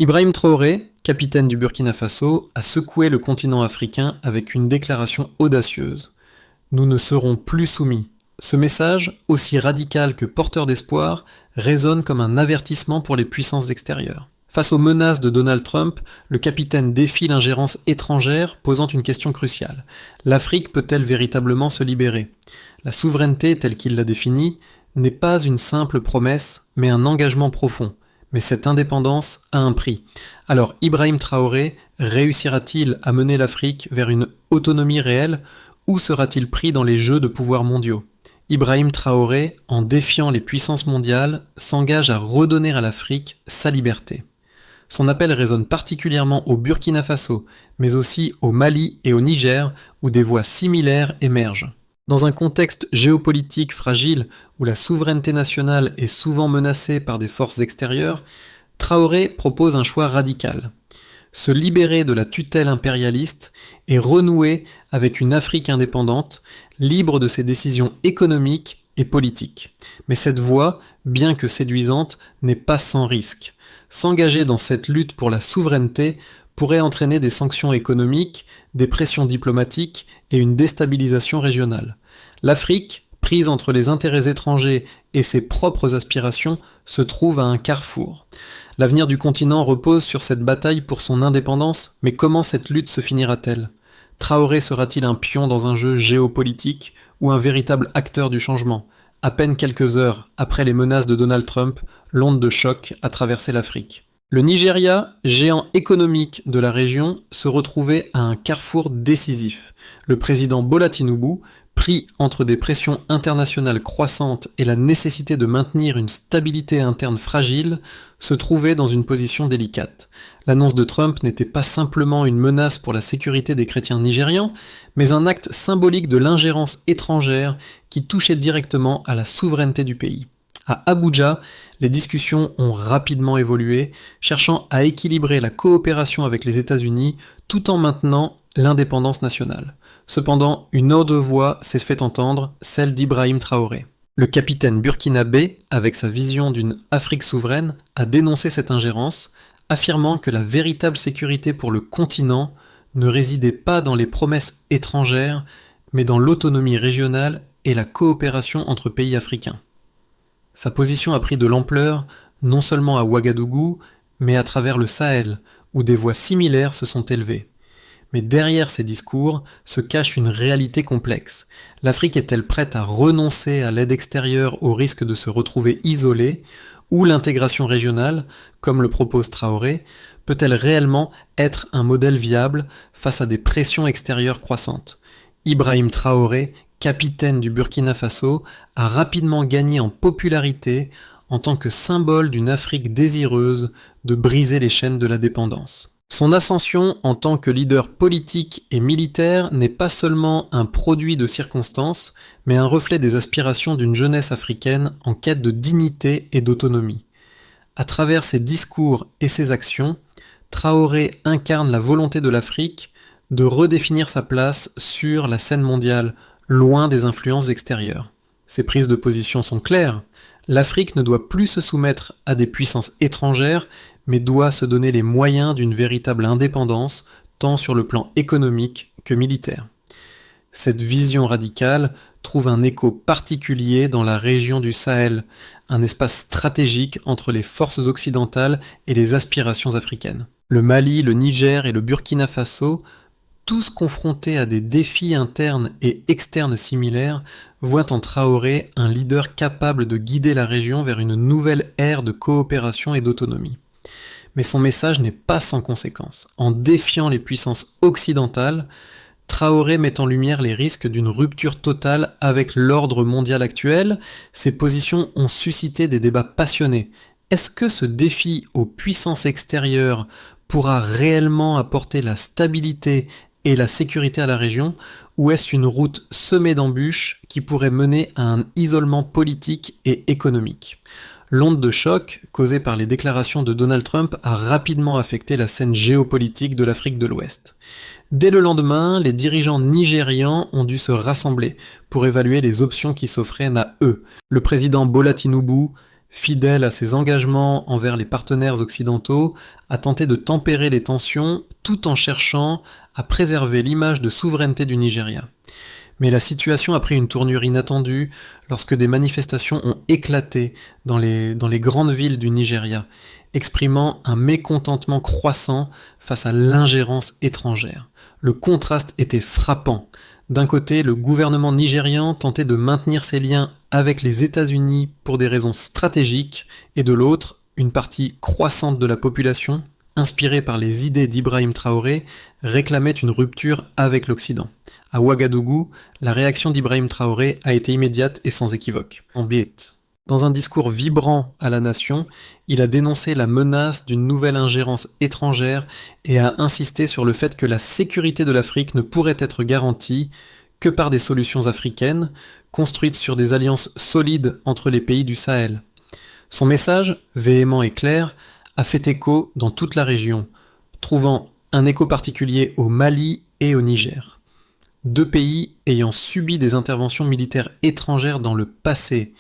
Ibrahim Traoré, capitaine du Burkina Faso, a secoué le continent africain avec une déclaration audacieuse. Nous ne serons plus soumis. Ce message, aussi radical que porteur d'espoir, résonne comme un avertissement pour les puissances extérieures. Face aux menaces de Donald Trump, le capitaine défie l'ingérence étrangère, posant une question cruciale. L'Afrique peut-elle véritablement se libérer ? La souveraineté, telle qu'il l'a définie, n'est pas une simple promesse, mais un engagement profond. Mais cette indépendance a un prix. Alors Ibrahim Traoré réussira-t-il à mener l'Afrique vers une autonomie réelle ou sera-t-il pris dans les jeux de pouvoir mondiaux ? Ibrahim Traoré, en défiant les puissances mondiales, s'engage à redonner à l'Afrique sa liberté. Son appel résonne particulièrement au Burkina Faso, mais aussi au Mali et au Niger, où des voix similaires émergent. Dans un contexte géopolitique fragile, où la souveraineté nationale est souvent menacée par des forces extérieures, Traoré propose un choix radical. Se libérer de la tutelle impérialiste et renouer avec une Afrique indépendante, libre de ses décisions économiques et politiques. Mais cette voie, bien que séduisante, n'est pas sans risque. S'engager dans cette lutte pour la souveraineté pourrait entraîner des sanctions économiques, des pressions diplomatiques et une déstabilisation régionale. L'Afrique, prise entre les intérêts étrangers et ses propres aspirations, se trouve à un carrefour. L'avenir du continent repose sur cette bataille pour son indépendance, mais comment cette lutte se finira-t-elle ? Traoré sera-t-il un pion dans un jeu géopolitique ou un véritable acteur du changement ? À peine quelques heures après les menaces de Donald Trump, l'onde de choc a traversé l'Afrique. Le Nigeria, géant économique de la région, se retrouvait à un carrefour décisif. Le président Bola Tinubu, pris entre des pressions internationales croissantes et la nécessité de maintenir une stabilité interne fragile, se trouvait dans une position délicate. L'annonce de Trump n'était pas simplement une menace pour la sécurité des chrétiens nigérians, mais un acte symbolique de l'ingérence étrangère qui touchait directement à la souveraineté du pays. À Abuja, les discussions ont rapidement évolué, cherchant à équilibrer la coopération avec les États-Unis tout en maintenant l'indépendance nationale. Cependant, une autre voix s'est fait entendre, celle d'Ibrahim Traoré. Le capitaine burkinabé, avec sa vision d'une Afrique souveraine, a dénoncé cette ingérence, affirmant que la véritable sécurité pour le continent ne résidait pas dans les promesses étrangères, mais dans l'autonomie régionale et la coopération entre pays africains. Sa position a pris de l'ampleur, non seulement à Ouagadougou, mais à travers le Sahel, où des voix similaires se sont élevées. Mais derrière ces discours se cache une réalité complexe. L'Afrique est-elle prête à renoncer à l'aide extérieure au risque de se retrouver isolée, ou l'intégration régionale, comme le propose Traoré, peut-elle réellement être un modèle viable face à des pressions extérieures croissantes ? Ibrahim Traoré, capitaine du Burkina Faso, a rapidement gagné en popularité en tant que symbole d'une Afrique désireuse de briser les chaînes de la dépendance. Son ascension en tant que leader politique et militaire n'est pas seulement un produit de circonstances, mais un reflet des aspirations d'une jeunesse africaine en quête de dignité et d'autonomie. À travers ses discours et ses actions, Traoré incarne la volonté de l'Afrique de redéfinir sa place sur la scène mondiale, loin des influences extérieures. Ses prises de position sont claires. L'Afrique ne doit plus se soumettre à des puissances étrangères, mais doit se donner les moyens d'une véritable indépendance, tant sur le plan économique que militaire. Cette vision radicale trouve un écho particulier dans la région du Sahel, un espace stratégique entre les forces occidentales et les aspirations africaines. Le Mali, le Niger et le Burkina Faso, tous confrontés à des défis internes et externes similaires, voient en Traoré un leader capable de guider la région vers une nouvelle ère de coopération et d'autonomie. Mais son message n'est pas sans conséquences. En défiant les puissances occidentales, Traoré met en lumière les risques d'une rupture totale avec l'ordre mondial actuel. Ses positions ont suscité des débats passionnés. Est-ce que ce défi aux puissances extérieures pourra réellement apporter la stabilité et la sécurité à la région, ou est-ce une route semée d'embûches qui pourrait mener à un isolement politique et économique ? L'onde de choc, causée par les déclarations de Donald Trump, a rapidement affecté la scène géopolitique de l'Afrique de l'Ouest. Dès le lendemain, les dirigeants nigérians ont dû se rassembler pour évaluer les options qui s'offraient à eux. Le président Bola Tinubu Fidèle à ses engagements envers les partenaires occidentaux, a tenté de tempérer les tensions tout en cherchant à préserver l'image de souveraineté du Nigeria. Mais la situation a pris une tournure inattendue lorsque des manifestations ont éclaté dans les grandes villes du Nigeria, exprimant un mécontentement croissant face à l'ingérence étrangère. Le contraste était frappant. D'un côté, le gouvernement nigérian tentait de maintenir ses liens avec les États-Unis pour des raisons stratégiques, et de l'autre, une partie croissante de la population, inspirée par les idées d'Ibrahim Traoré, réclamait une rupture avec l'Occident. À Ouagadougou, la réaction d'Ibrahim Traoré a été immédiate et sans équivoque. Dans un discours vibrant à la nation, il a dénoncé la menace d'une nouvelle ingérence étrangère et a insisté sur le fait que la sécurité de l'Afrique ne pourrait être garantie que par des solutions africaines, construites sur des alliances solides entre les pays du Sahel. Son message, véhément et clair, a fait écho dans toute la région, trouvant un écho particulier au Mali et au Niger. Deux pays ayant subi des interventions militaires étrangères dans le passé.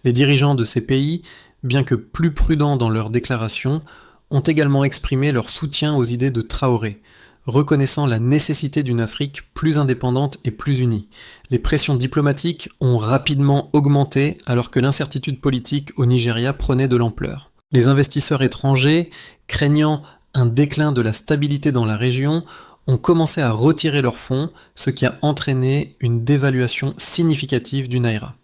Les dirigeants de ces pays, bien que plus prudents dans leurs déclarations, ont également exprimé leur soutien aux idées de Traoré, reconnaissant la nécessité d'une Afrique plus indépendante et plus unie. Les pressions diplomatiques ont rapidement augmenté alors que l'incertitude politique au Nigeria prenait de l'ampleur. Les investisseurs étrangers, craignant un déclin de la stabilité dans la région, ont commencé à retirer leurs fonds, ce qui a entraîné une dévaluation significative du Naira.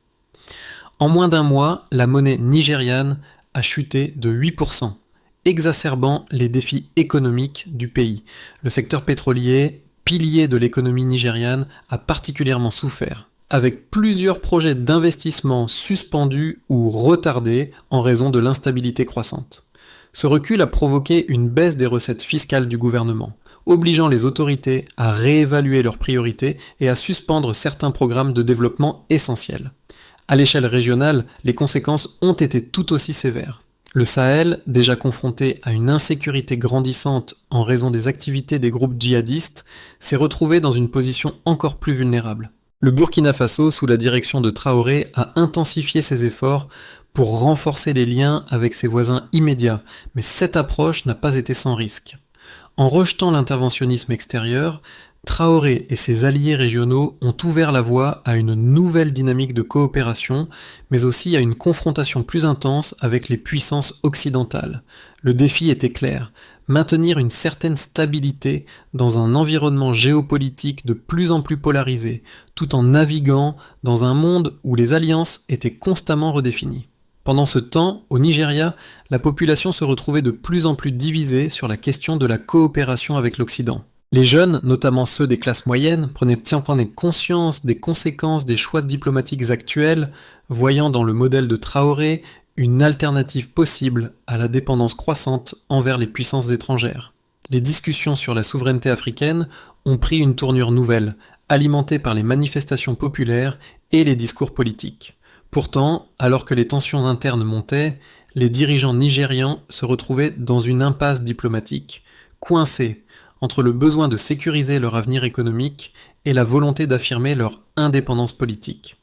En moins d'un mois, la monnaie nigériane a chuté de 8%, exacerbant les défis économiques du pays. Le secteur pétrolier, pilier de l'économie nigériane, a particulièrement souffert, avec plusieurs projets d'investissement suspendus ou retardés en raison de l'instabilité croissante. Ce recul a provoqué une baisse des recettes fiscales du gouvernement, obligeant les autorités à réévaluer leurs priorités et à suspendre certains programmes de développement essentiels. À l'échelle régionale, les conséquences ont été tout aussi sévères. Le Sahel, déjà confronté à une insécurité grandissante en raison des activités des groupes djihadistes, s'est retrouvé dans une position encore plus vulnérable. Le Burkina Faso, sous la direction de Traoré, a intensifié ses efforts pour renforcer les liens avec ses voisins immédiats, mais cette approche n'a pas été sans risque. En rejetant l'interventionnisme extérieur, Traoré et ses alliés régionaux ont ouvert la voie à une nouvelle dynamique de coopération, mais aussi à une confrontation plus intense avec les puissances occidentales. Le défi était clair, maintenir une certaine stabilité dans un environnement géopolitique de plus en plus polarisé, tout en naviguant dans un monde où les alliances étaient constamment redéfinies. Pendant ce temps, au Nigeria, la population se retrouvait de plus en plus divisée sur la question de la coopération avec l'Occident. Les jeunes, notamment ceux des classes moyennes, prenaient conscience des conséquences des choix diplomatiques actuels, voyant dans le modèle de Traoré une alternative possible à la dépendance croissante envers les puissances étrangères. Les discussions sur la souveraineté africaine ont pris une tournure nouvelle, alimentée par les manifestations populaires et les discours politiques. Pourtant, alors que les tensions internes montaient, les dirigeants nigérians se retrouvaient dans une impasse diplomatique, coincés entre le besoin de sécuriser leur avenir économique et la volonté d'affirmer leur indépendance politique.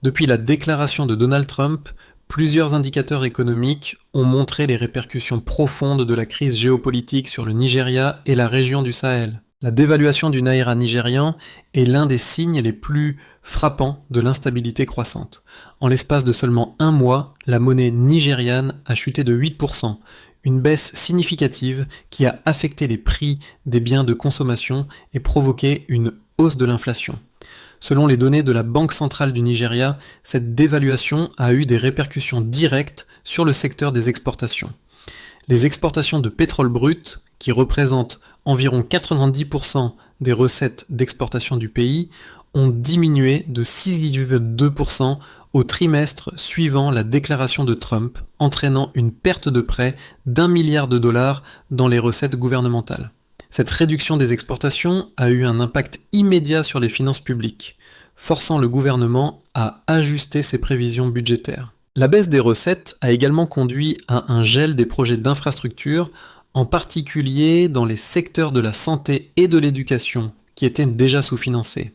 Depuis la déclaration de Donald Trump, plusieurs indicateurs économiques ont montré les répercussions profondes de la crise géopolitique sur le Nigeria et la région du Sahel. La dévaluation du naira nigérian est l'un des signes les plus frappants de l'instabilité croissante. En l'espace de seulement un mois, la monnaie nigériane a chuté de 8%, une baisse significative qui a affecté les prix des biens de consommation et provoqué une hausse de l'inflation. Selon les données de la Banque centrale du Nigeria, cette dévaluation a eu des répercussions directes sur le secteur des exportations. Les exportations de pétrole brut, qui représentent environ 90% des recettes d'exportation du pays, ont diminué de 6,2% au trimestre suivant la déclaration de Trump, entraînant une perte de près d'1 milliard de dollars dans les recettes gouvernementales. Cette réduction des exportations a eu un impact immédiat sur les finances publiques, forçant le gouvernement à ajuster ses prévisions budgétaires. La baisse des recettes a également conduit à un gel des projets d'infrastructure, en particulier dans les secteurs de la santé et de l'éducation, qui étaient déjà sous-financés.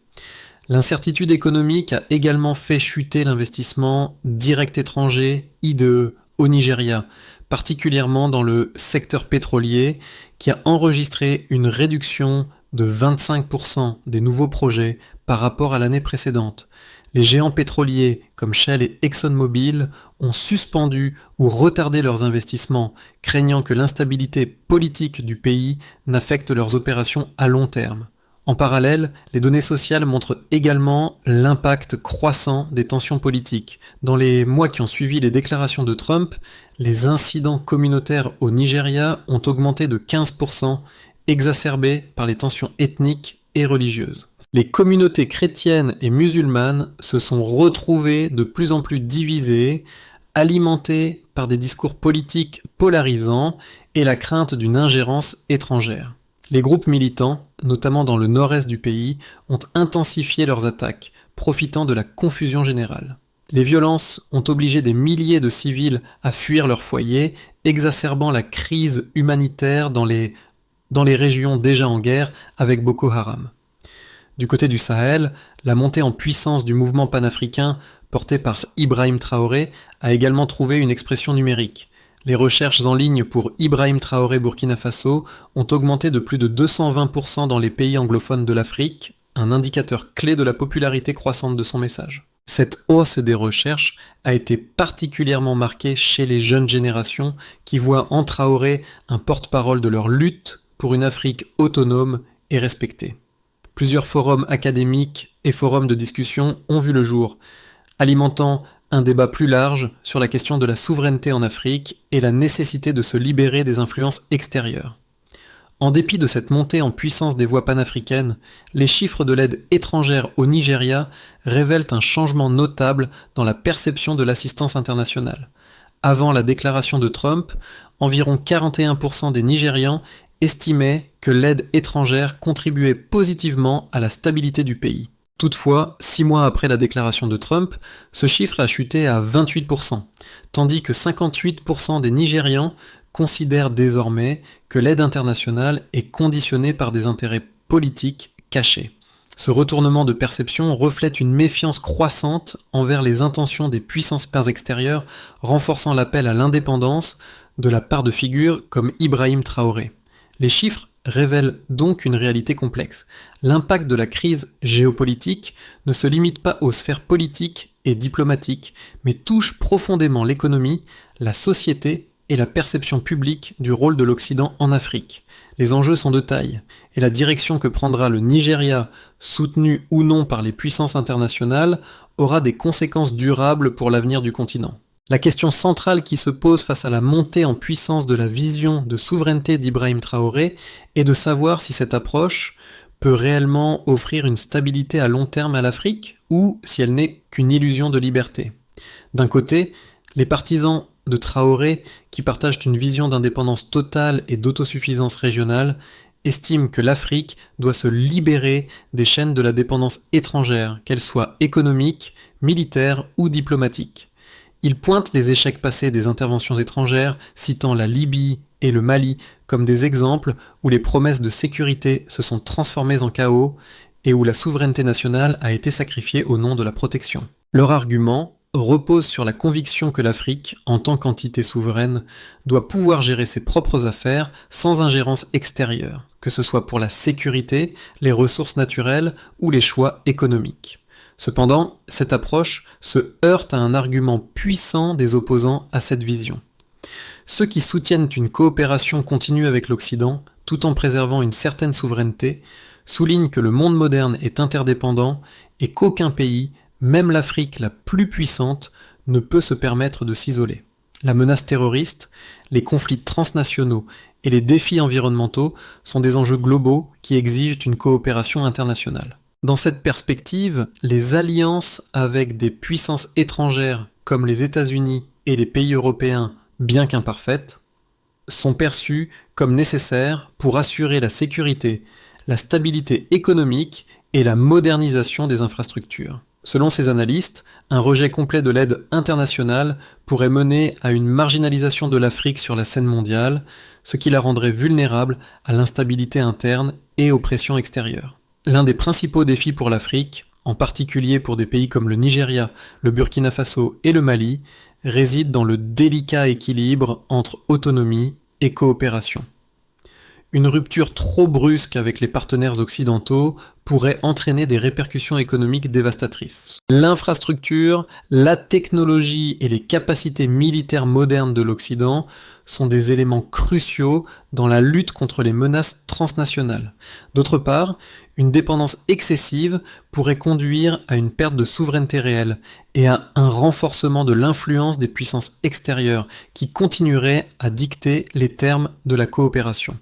L'incertitude économique a également fait chuter l'investissement direct étranger, IDE, au Nigeria, particulièrement dans le secteur pétrolier, qui a enregistré une réduction de 25% des nouveaux projets par rapport à l'année précédente. Les géants pétroliers comme Shell et ExxonMobil ont suspendu ou retardé leurs investissements, craignant que l'instabilité politique du pays n'affecte leurs opérations à long terme. En parallèle, les données sociales montrent également l'impact croissant des tensions politiques. Dans les mois qui ont suivi les déclarations de Trump, les incidents communautaires au Nigeria ont augmenté de 15%, exacerbés par les tensions ethniques et religieuses. Les communautés chrétiennes et musulmanes se sont retrouvées de plus en plus divisées, alimentées par des discours politiques polarisants et la crainte d'une ingérence étrangère. Les groupes militants, notamment dans le nord-est du pays, ont intensifié leurs attaques, profitant de la confusion générale. Les violences ont obligé des milliers de civils à fuir leur foyer, exacerbant la crise humanitaire dans les régions déjà en guerre avec Boko Haram. Du côté du Sahel, la montée en puissance du mouvement panafricain porté par Ibrahim Traoré a également trouvé une expression numérique. Les recherches en ligne pour Ibrahim Traoré Burkina Faso ont augmenté de plus de 220% dans les pays anglophones de l'Afrique, un indicateur clé de la popularité croissante de son message. Cette hausse des recherches a été particulièrement marquée chez les jeunes générations qui voient en Traoré un porte-parole de leur lutte pour une Afrique autonome et respectée. Plusieurs forums académiques et forums de discussion ont vu le jour, alimentant un débat plus large sur la question de la souveraineté en Afrique et la nécessité de se libérer des influences extérieures. En dépit de cette montée en puissance des voix panafricaines, les chiffres de l'aide étrangère au Nigeria révèlent un changement notable dans la perception de l'assistance internationale. Avant la déclaration de Trump, environ 41% des Nigérians estimaient que l'aide étrangère contribuait positivement à la stabilité du pays. Toutefois, 6 mois après la déclaration de Trump, ce chiffre a chuté à 28%, tandis que 58% des Nigérians considèrent désormais que l'aide internationale est conditionnée par des intérêts politiques cachés. Ce retournement de perception reflète une méfiance croissante envers les intentions des puissances extérieures, renforçant l'appel à l'indépendance de la part de figures comme Ibrahim Traoré. Les chiffres révèle donc une réalité complexe. L'impact de la crise géopolitique ne se limite pas aux sphères politiques et diplomatiques, mais touche profondément l'économie, la société et la perception publique du rôle de l'Occident en Afrique. Les enjeux sont de taille, et la direction que prendra le Nigeria, soutenu ou non par les puissances internationales, aura des conséquences durables pour l'avenir du continent. La question centrale qui se pose face à la montée en puissance de la vision de souveraineté d'Ibrahim Traoré est de savoir si cette approche peut réellement offrir une stabilité à long terme à l'Afrique ou si elle n'est qu'une illusion de liberté. D'un côté, les partisans de Traoré, qui partagent une vision d'indépendance totale et d'autosuffisance régionale, estiment que l'Afrique doit se libérer des chaînes de la dépendance étrangère, qu'elles soient économiques, militaires ou diplomatiques. Ils pointent les échecs passés des interventions étrangères, citant la Libye et le Mali comme des exemples où les promesses de sécurité se sont transformées en chaos et où la souveraineté nationale a été sacrifiée au nom de la protection. Leur argument repose sur la conviction que l'Afrique, en tant qu'entité souveraine, doit pouvoir gérer ses propres affaires sans ingérence extérieure, que ce soit pour la sécurité, les ressources naturelles ou les choix économiques. Cependant, cette approche se heurte à un argument puissant des opposants à cette vision. Ceux qui soutiennent une coopération continue avec l'Occident, tout en préservant une certaine souveraineté, soulignent que le monde moderne est interdépendant et qu'aucun pays, même l'Afrique la plus puissante, ne peut se permettre de s'isoler. La menace terroriste, les conflits transnationaux et les défis environnementaux sont des enjeux globaux qui exigent une coopération internationale. Dans cette perspective, les alliances avec des puissances étrangères comme les États-Unis et les pays européens, bien qu'imparfaites, sont perçues comme nécessaires pour assurer la sécurité, la stabilité économique et la modernisation des infrastructures. Selon ces analystes, un rejet complet de l'aide internationale pourrait mener à une marginalisation de l'Afrique sur la scène mondiale, ce qui la rendrait vulnérable à l'instabilité interne et aux pressions extérieures. L'un des principaux défis pour l'Afrique, en particulier pour des pays comme le Nigeria, le Burkina Faso et le Mali, réside dans le délicat équilibre entre autonomie et coopération. Une rupture trop brusque avec les partenaires occidentaux pourrait entraîner des répercussions économiques dévastatrices. L'infrastructure, la technologie et les capacités militaires modernes de l'Occident sont des éléments cruciaux dans la lutte contre les menaces transnationales. D'autre part, une dépendance excessive pourrait conduire à une perte de souveraineté réelle et à un renforcement de l'influence des puissances extérieures qui continueraient à dicter les termes de la coopération.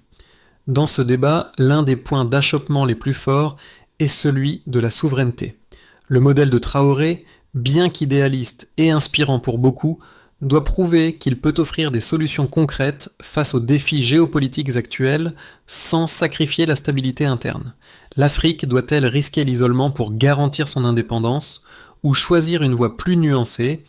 Dans ce débat, l'un des points d'achoppement les plus forts est celui de la souveraineté. Le modèle de Traoré, bien qu'idéaliste et inspirant pour beaucoup, doit prouver qu'il peut offrir des solutions concrètes face aux défis géopolitiques actuels sans sacrifier la stabilité interne. L'Afrique doit-elle risquer l'isolement pour garantir son indépendance ou choisir une voie plus nuancée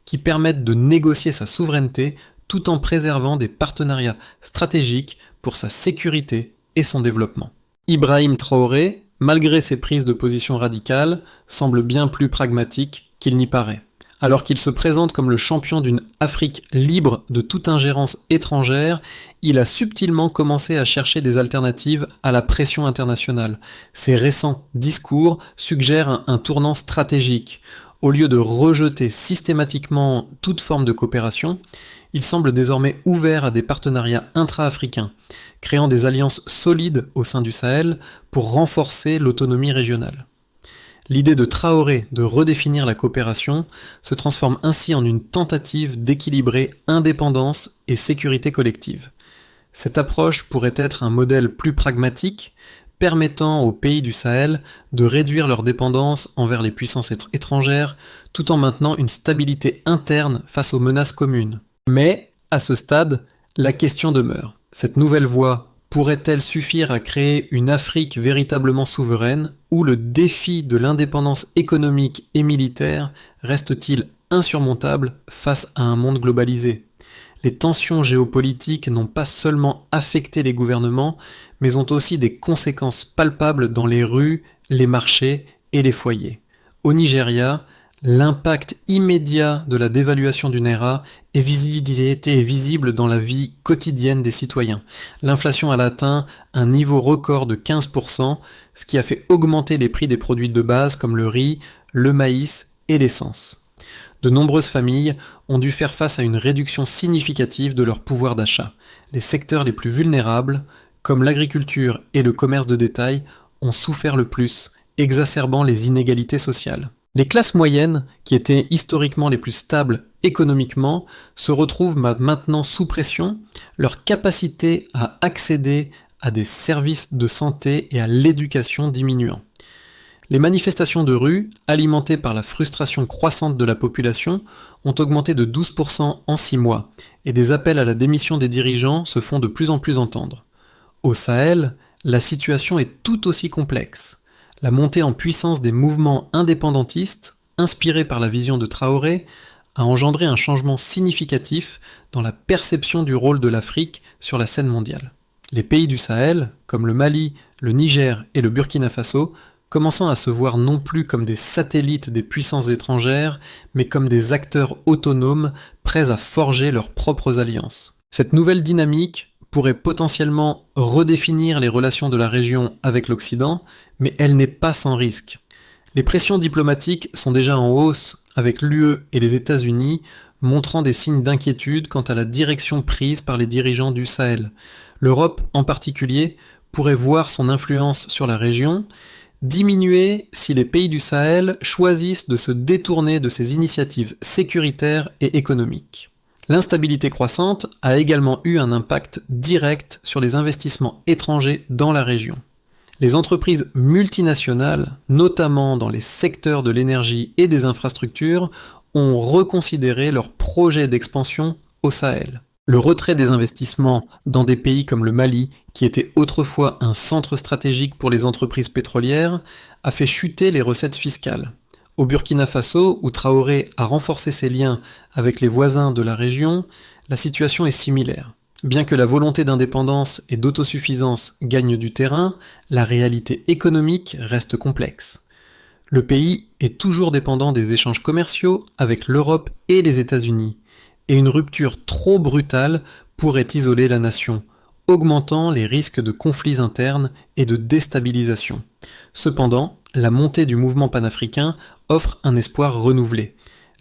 qui permette de négocier sa souveraineté tout en préservant des partenariats stratégiques pour sa sécurité et son développement. Ibrahim Traoré, malgré ses prises de position radicales, semble bien plus pragmatique qu'il n'y paraît. Alors qu'il se présente comme le champion d'une Afrique libre de toute ingérence étrangère, il a subtilement commencé à chercher des alternatives à la pression internationale. Ses récents discours suggèrent un tournant stratégique. Au lieu de rejeter systématiquement toute forme de coopération, il semble désormais ouvert à des partenariats intra-africains, créant des alliances solides au sein du Sahel pour renforcer l'autonomie régionale. L'idée de Traoré de redéfinir la coopération se transforme ainsi en une tentative d'équilibrer indépendance et sécurité collective. Cette approche pourrait être un modèle plus pragmatique, permettant aux pays du Sahel de réduire leur dépendance envers les puissances étrangères, tout en maintenant une stabilité interne face aux menaces communes. Mais, à ce stade, la question demeure. Cette nouvelle voie pourrait-elle suffire à créer une Afrique véritablement souveraine, ou le défi de l'indépendance économique et militaire reste-t-il insurmontable face à un monde globalisé ? Les tensions géopolitiques n'ont pas seulement affecté les gouvernements, mais ont aussi des conséquences palpables dans les rues, les marchés et les foyers. Au Nigeria, l'impact immédiat de la dévaluation du naira est visible dans la vie quotidienne des citoyens. L'inflation a atteint un niveau record de 15%, ce qui a fait augmenter les prix des produits de base comme le riz, le maïs et l'essence. De nombreuses familles ont dû faire face à une réduction significative de leur pouvoir d'achat. Les secteurs les plus vulnérables, comme l'agriculture et le commerce de détail, ont souffert le plus, exacerbant les inégalités sociales. Les classes moyennes, qui étaient historiquement les plus stables économiquement, se retrouvent maintenant sous pression, leur capacité à accéder à des services de santé et à l'éducation diminuant. Les manifestations de rue, alimentées par la frustration croissante de la population, ont augmenté de 12% en 6 mois, et des appels à la démission des dirigeants se font de plus en plus entendre. Au Sahel, la situation est tout aussi complexe. La montée en puissance des mouvements indépendantistes, inspirés par la vision de Traoré, a engendré un changement significatif dans la perception du rôle de l'Afrique sur la scène mondiale. Les pays du Sahel, comme le Mali, le Niger et le Burkina Faso, commençant à se voir non plus comme des satellites des puissances étrangères, mais comme des acteurs autonomes prêts à forger leurs propres alliances. Cette nouvelle dynamique pourrait potentiellement redéfinir les relations de la région avec l'Occident, mais elle n'est pas sans risque. Les pressions diplomatiques sont déjà en hausse avec l'UE et les États-Unis, montrant des signes d'inquiétude quant à la direction prise par les dirigeants du Sahel. L'Europe, en particulier, pourrait voir son influence sur la région diminuer si les pays du Sahel choisissent de se détourner de ces initiatives sécuritaires et économiques. L'instabilité croissante a également eu un impact direct sur les investissements étrangers dans la région. Les entreprises multinationales, notamment dans les secteurs de l'énergie et des infrastructures, ont reconsidéré leurs projets d'expansion au Sahel. Le retrait des investissements dans des pays comme le Mali, qui était autrefois un centre stratégique pour les entreprises pétrolières, a fait chuter les recettes fiscales. Au Burkina Faso, où Traoré a renforcé ses liens avec les voisins de la région, la situation est similaire. Bien que la volonté d'indépendance et d'autosuffisance gagne du terrain, la réalité économique reste complexe. Le pays est toujours dépendant des échanges commerciaux avec l'Europe et les États-Unis. et une rupture trop brutale pourrait isoler la nation, augmentant les risques de conflits internes et de déstabilisation. Cependant, la montée du mouvement panafricain offre un espoir renouvelé.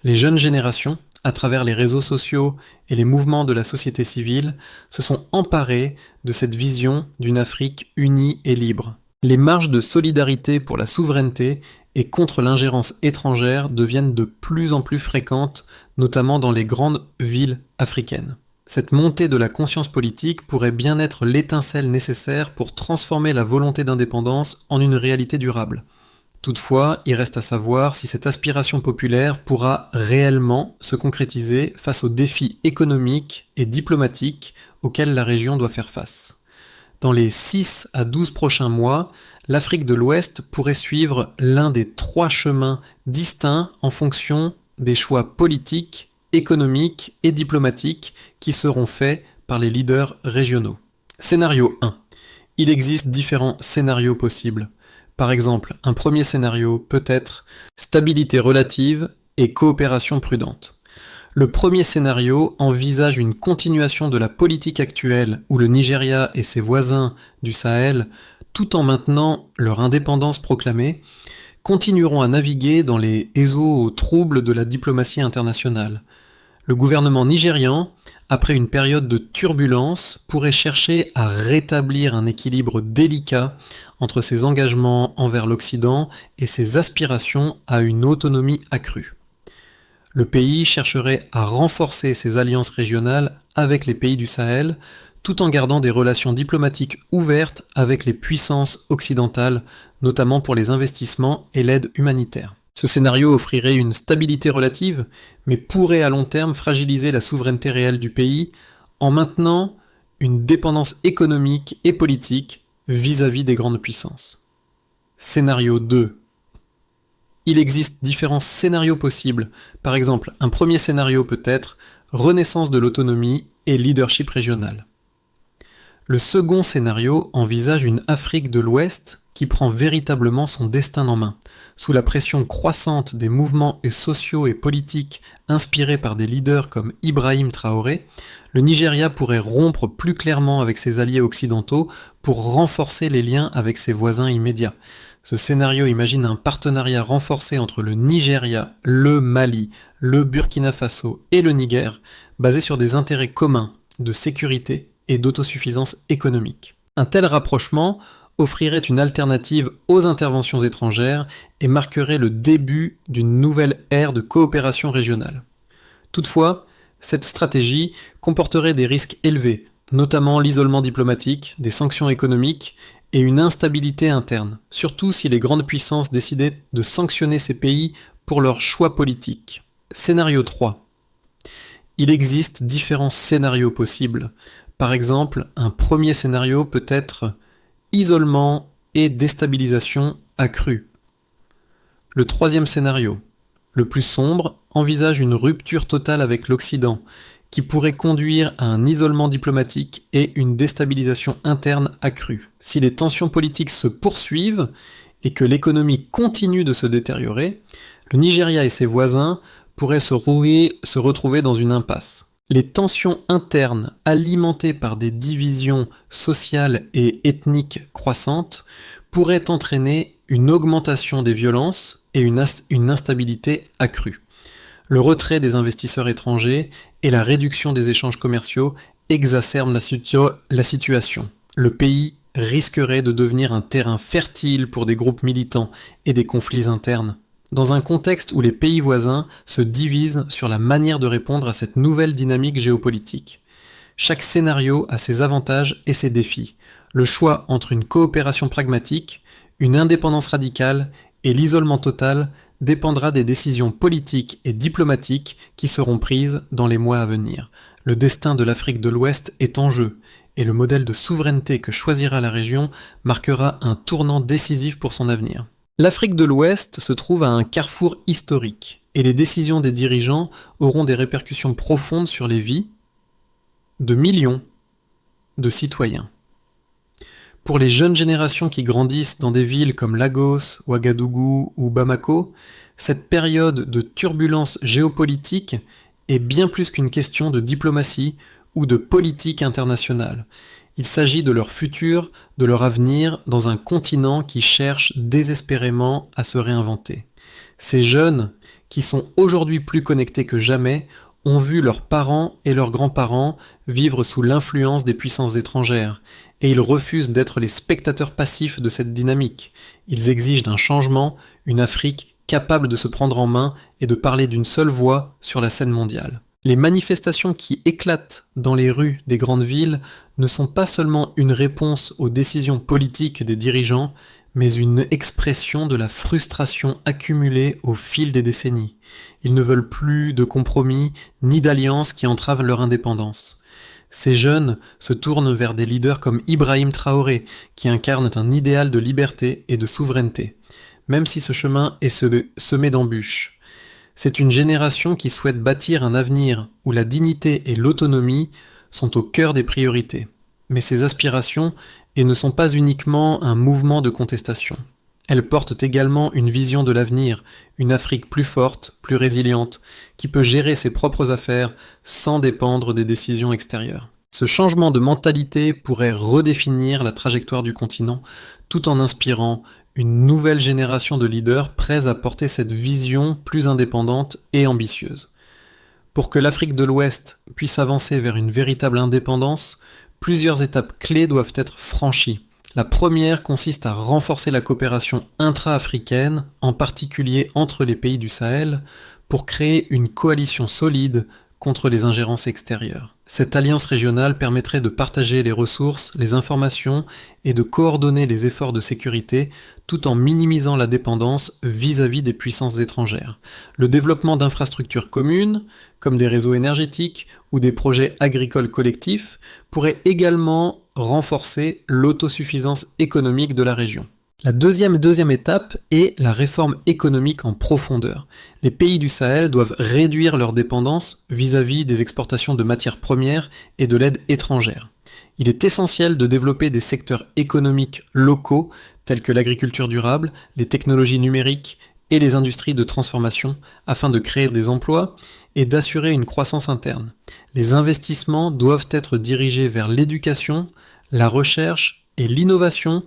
Les jeunes générations, à travers les réseaux sociaux et les mouvements de la société civile, se sont emparés de cette vision d'une Afrique unie et libre. Les marches de solidarité pour la souveraineté et contre l'ingérence étrangère deviennent de plus en plus fréquentes, notamment dans les grandes villes africaines. Cette montée de la conscience politique pourrait bien être l'étincelle nécessaire pour transformer la volonté d'indépendance en une réalité durable. Toutefois, il reste à savoir si cette aspiration populaire pourra réellement se concrétiser face aux défis économiques et diplomatiques auxquels la région doit faire face. Dans les 6 à 12 prochains mois, l'Afrique de l'Ouest pourrait suivre l'un des 3 chemins distincts en fonction des choix politiques, économiques et diplomatiques qui seront faits par les leaders régionaux. Scénario 1. Il existe différents scénarios possibles. Par exemple, un premier scénario peut être stabilité relative et coopération prudente. Le premier scénario envisage une continuation de la politique actuelle où le Nigeria et ses voisins du Sahel, tout en maintenant leur indépendance proclamée, continueront à naviguer dans les eaux troubles de la diplomatie internationale. Le gouvernement nigérian, après une période de turbulence, pourrait chercher à rétablir un équilibre délicat entre ses engagements envers l'Occident et ses aspirations à une autonomie accrue. Le pays chercherait à renforcer ses alliances régionales avec les pays du Sahel, tout en gardant des relations diplomatiques ouvertes avec les puissances occidentales, notamment pour les investissements et l'aide humanitaire. Ce scénario offrirait une stabilité relative, mais pourrait à long terme fragiliser la souveraineté réelle du pays en maintenant une dépendance économique et politique vis-à-vis des grandes puissances. Scénario 2. Il existe différents scénarios possibles. Par exemple, un premier scénario peut être renaissance de l'autonomie et leadership régional. Le second scénario envisage une Afrique de l'Ouest qui prend véritablement son destin en main. Sous la pression croissante des mouvements sociaux et politiques inspirés par des leaders comme Ibrahim Traoré, le Nigeria pourrait rompre plus clairement avec ses alliés occidentaux pour renforcer les liens avec ses voisins immédiats. Ce scénario imagine un partenariat renforcé entre le Nigeria, le Mali, le Burkina Faso et le Niger, basé sur des intérêts communs de sécurité et d'autosuffisance économique. Un tel rapprochement offrirait une alternative aux interventions étrangères et marquerait le début d'une nouvelle ère de coopération régionale. Toutefois, cette stratégie comporterait des risques élevés, notamment l'isolement diplomatique, des sanctions économiques et une instabilité interne, surtout si les grandes puissances décidaient de sanctionner ces pays pour leurs choix politiques. Scénario 3. Il existe différents scénarios possibles. Par exemple, un premier scénario peut être isolement et déstabilisation accrue. Le troisième scénario, le plus sombre, envisage une rupture totale avec l'Occident, qui pourrait conduire à un isolement diplomatique et une déstabilisation interne accrue. Si les tensions politiques se poursuivent et que l'économie continue de se détériorer, le Nigeria et ses voisins pourraient se retrouver dans une impasse. Les tensions internes alimentées par des divisions sociales et ethniques croissantes pourraient entraîner une augmentation des violences et une instabilité accrue. Le retrait des investisseurs étrangers et la réduction des échanges commerciaux exacerbent la situation. Le pays risquerait de devenir un terrain fertile pour des groupes militants et des conflits internes. Dans un contexte où les pays voisins se divisent sur la manière de répondre à cette nouvelle dynamique géopolitique. Chaque scénario a ses avantages et ses défis. Le choix entre une coopération pragmatique, une indépendance radicale et l'isolement total dépendra des décisions politiques et diplomatiques qui seront prises dans les mois à venir. Le destin de l'Afrique de l'Ouest est en jeu, et le modèle de souveraineté que choisira la région marquera un tournant décisif pour son avenir. L'Afrique de l'Ouest se trouve à un carrefour historique, et les décisions des dirigeants auront des répercussions profondes sur les vies de millions de citoyens. Pour les jeunes générations qui grandissent dans des villes comme Lagos, Ouagadougou ou Bamako, cette période de turbulence géopolitique est bien plus qu'une question de diplomatie ou de politique internationale. Il s'agit de leur futur, de leur avenir dans un continent qui cherche désespérément à se réinventer. Ces jeunes, qui sont aujourd'hui plus connectés que jamais, ont vu leurs parents et leurs grands-parents vivre sous l'influence des puissances étrangères, et ils refusent d'être les spectateurs passifs de cette dynamique. Ils exigent un changement, une Afrique capable de se prendre en main et de parler d'une seule voix sur la scène mondiale. Les manifestations qui éclatent dans les rues des grandes villes ne sont pas seulement une réponse aux décisions politiques des dirigeants, mais une expression de la frustration accumulée au fil des décennies. Ils ne veulent plus de compromis ni d'alliances qui entravent leur indépendance. Ces jeunes se tournent vers des leaders comme Ibrahim Traoré, qui incarnent un idéal de liberté et de souveraineté, même si ce chemin est semé d'embûches. C'est une génération qui souhaite bâtir un avenir où la dignité et l'autonomie sont au cœur des priorités. Mais ces aspirations ne sont pas uniquement un mouvement de contestation. Elles portent également une vision de l'avenir, une Afrique plus forte, plus résiliente, qui peut gérer ses propres affaires sans dépendre des décisions extérieures. Ce changement de mentalité pourrait redéfinir la trajectoire du continent, tout en inspirant une nouvelle génération de leaders prêts à porter cette vision plus indépendante et ambitieuse. Pour que l'Afrique de l'Ouest puisse avancer vers une véritable indépendance, plusieurs étapes clés doivent être franchies. La première consiste à renforcer la coopération intra-africaine, en particulier entre les pays du Sahel, pour créer une coalition solide contre les ingérences extérieures. Cette alliance régionale permettrait de partager les ressources, les informations et de coordonner les efforts de sécurité tout en minimisant la dépendance vis-à-vis des puissances étrangères. Le développement d'infrastructures communes, comme des réseaux énergétiques ou des projets agricoles collectifs, pourrait également renforcer l'autosuffisance économique de la région. La deuxième étape est la réforme économique en profondeur. Les pays du Sahel doivent réduire leur dépendance vis-à-vis des exportations de matières premières et de l'aide étrangère. Il est essentiel de développer des secteurs économiques locaux tels que l'agriculture durable, les technologies numériques et les industries de transformation afin de créer des emplois et d'assurer une croissance interne. Les investissements doivent être dirigés vers l'éducation, la recherche et l'innovation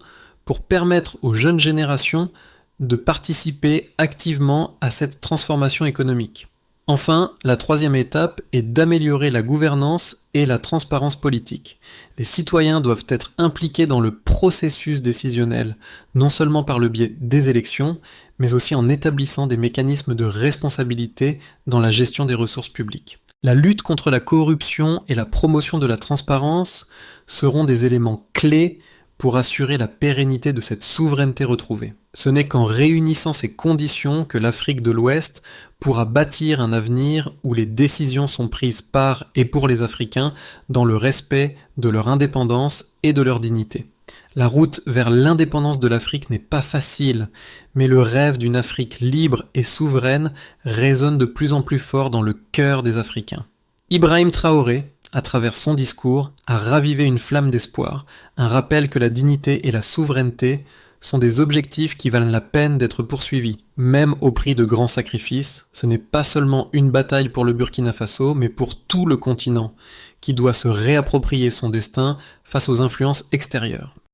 pour permettre aux jeunes générations de participer activement à cette transformation économique. Enfin, la troisième étape est d'améliorer la gouvernance et la transparence politique. Les citoyens doivent être impliqués dans le processus décisionnel, non seulement par le biais des élections, mais aussi en établissant des mécanismes de responsabilité dans la gestion des ressources publiques. La lutte contre la corruption et la promotion de la transparence seront des éléments clés pour assurer la pérennité de cette souveraineté retrouvée. Ce n'est qu'en réunissant ces conditions que l'Afrique de l'Ouest pourra bâtir un avenir où les décisions sont prises par et pour les Africains dans le respect de leur indépendance et de leur dignité. La route vers l'indépendance de l'Afrique n'est pas facile, mais le rêve d'une Afrique libre et souveraine résonne de plus en plus fort dans le cœur des Africains. Ibrahim Traoré, à travers son discours, a ravivé une flamme d'espoir, un rappel que la dignité et la souveraineté sont des objectifs qui valent la peine d'être poursuivis, même au prix de grands sacrifices. Ce n'est pas seulement une bataille pour le Burkina Faso, mais pour tout le continent, qui doit se réapproprier son destin face aux influences extérieures.